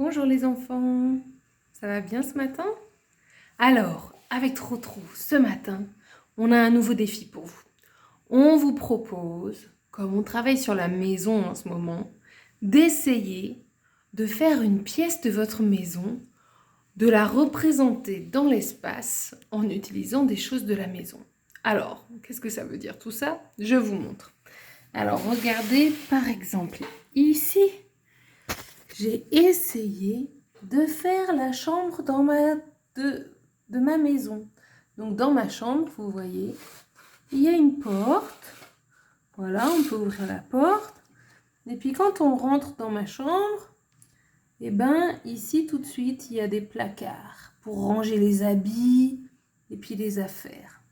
Bonjour les enfants, ça va bien ce matin? Alors, avec Trotro, ce matin, on a un nouveau défi pour vous. On vous propose, comme on travaille sur la maison en ce moment, d'essayer de faire une pièce de votre maison, de la représenter dans l'espace en utilisant des choses de la maison. Alors, qu'est-ce que ça veut dire tout ça? Je vous montre. Alors, regardez par exemple ici. J'ai essayé de faire la chambre de ma maison. Donc dans ma chambre, vous voyez, il y a une porte. Voilà, on peut ouvrir la porte. Et puis quand on rentre dans ma chambre, eh ben ici tout de suite, il y a des placards pour ranger les habits et puis les affaires.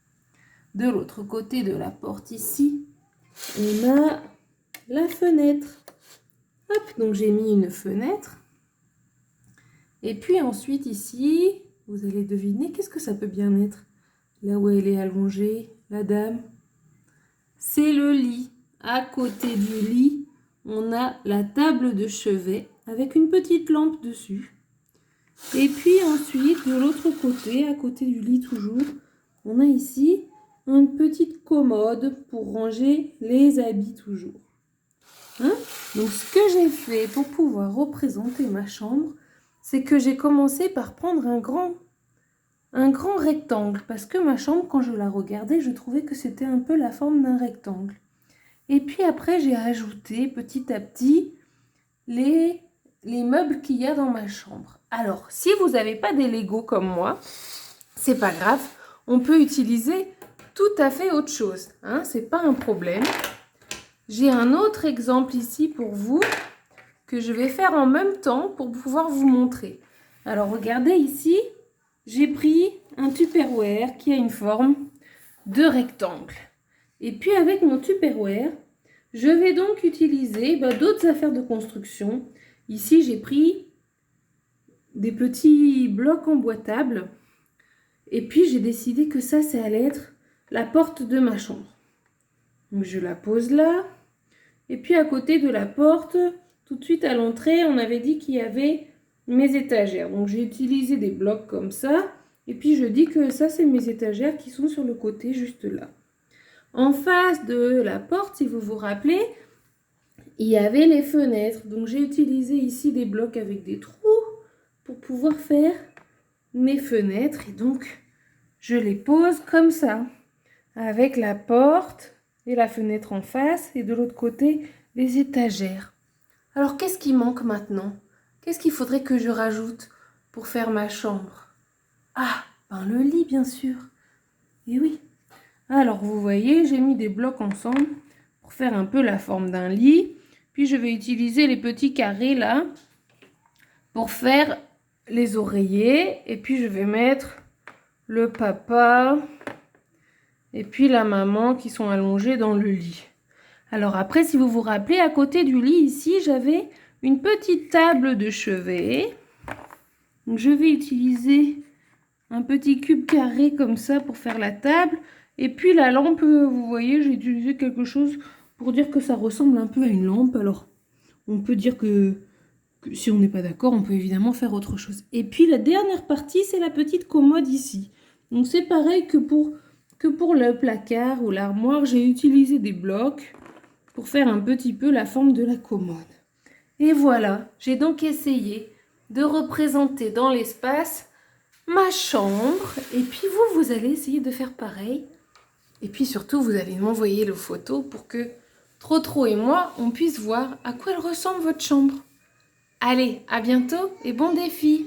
De l'autre côté de la porte ici, on a la fenêtre. Hop, donc j'ai mis une fenêtre. Et puis ensuite ici, vous allez deviner, qu'est-ce que ça peut bien être? Là où elle est allongée, la dame. C'est le lit. À côté du lit, on a la table de chevet avec une petite lampe dessus. Et puis ensuite, de l'autre côté, à côté du lit toujours, on a ici une petite commode pour ranger les habits toujours. Hein? Donc ce que j'ai fait pour pouvoir représenter ma chambre, c'est que j'ai commencé par prendre un grand rectangle. Parce que ma chambre, quand je la regardais, je trouvais que c'était un peu la forme d'un rectangle. Et puis après, j'ai ajouté petit à petit les meubles qu'il y a dans ma chambre. Alors, si vous n'avez pas des Lego comme moi, c'est pas grave. On peut utiliser tout à fait autre chose. Hein? C'est pas un problème. J'ai un autre exemple ici pour vous que je vais faire en même temps pour pouvoir vous montrer. Alors regardez ici, j'ai pris un Tupperware qui a une forme de rectangle. Et puis avec mon Tupperware, je vais donc utiliser d'autres affaires de construction. Ici j'ai pris des petits blocs emboîtables. Et puis j'ai décidé que ça allait être la porte de ma chambre. Donc je la pose là. Et puis à côté de la porte, tout de suite à l'entrée, on avait dit qu'il y avait mes étagères. Donc j'ai utilisé des blocs comme ça. Et puis je dis que ça, c'est mes étagères qui sont sur le côté juste là. En face de la porte, si vous vous rappelez, il y avait les fenêtres. Donc j'ai utilisé ici des blocs avec des trous pour pouvoir faire mes fenêtres. Et donc je les pose comme ça, avec la porte et la fenêtre en face, et de l'autre côté, les étagères. Alors, qu'est-ce qui manque maintenant? Qu'est-ce qu'il faudrait que je rajoute pour faire ma chambre? Ah, le lit, bien sûr. Et oui. Alors, vous voyez, j'ai mis des blocs ensemble pour faire un peu la forme d'un lit. Puis, je vais utiliser les petits carrés, là, pour faire les oreillers. Et puis, je vais mettre le papa et puis la maman qui sont allongés dans le lit. Alors après, si vous vous rappelez, à côté du lit ici, j'avais une petite table de chevet. Donc je vais utiliser un petit cube carré comme ça pour faire la table. Et puis la lampe, vous voyez, j'ai utilisé quelque chose pour dire que ça ressemble un peu à une lampe. Alors on peut dire que si on n'est pas d'accord, on peut évidemment faire autre chose. Et puis la dernière partie, c'est la petite commode ici. Donc c'est pareil que pour le placard ou l'armoire, j'ai utilisé des blocs pour faire un petit peu la forme de la commode. Et voilà, j'ai donc essayé de représenter dans l'espace ma chambre. Et puis vous allez essayer de faire pareil. Et puis surtout, vous allez m'envoyer les photos pour que Trotro et moi, on puisse voir à quoi elle ressemble votre chambre. Allez, à bientôt et bon défi!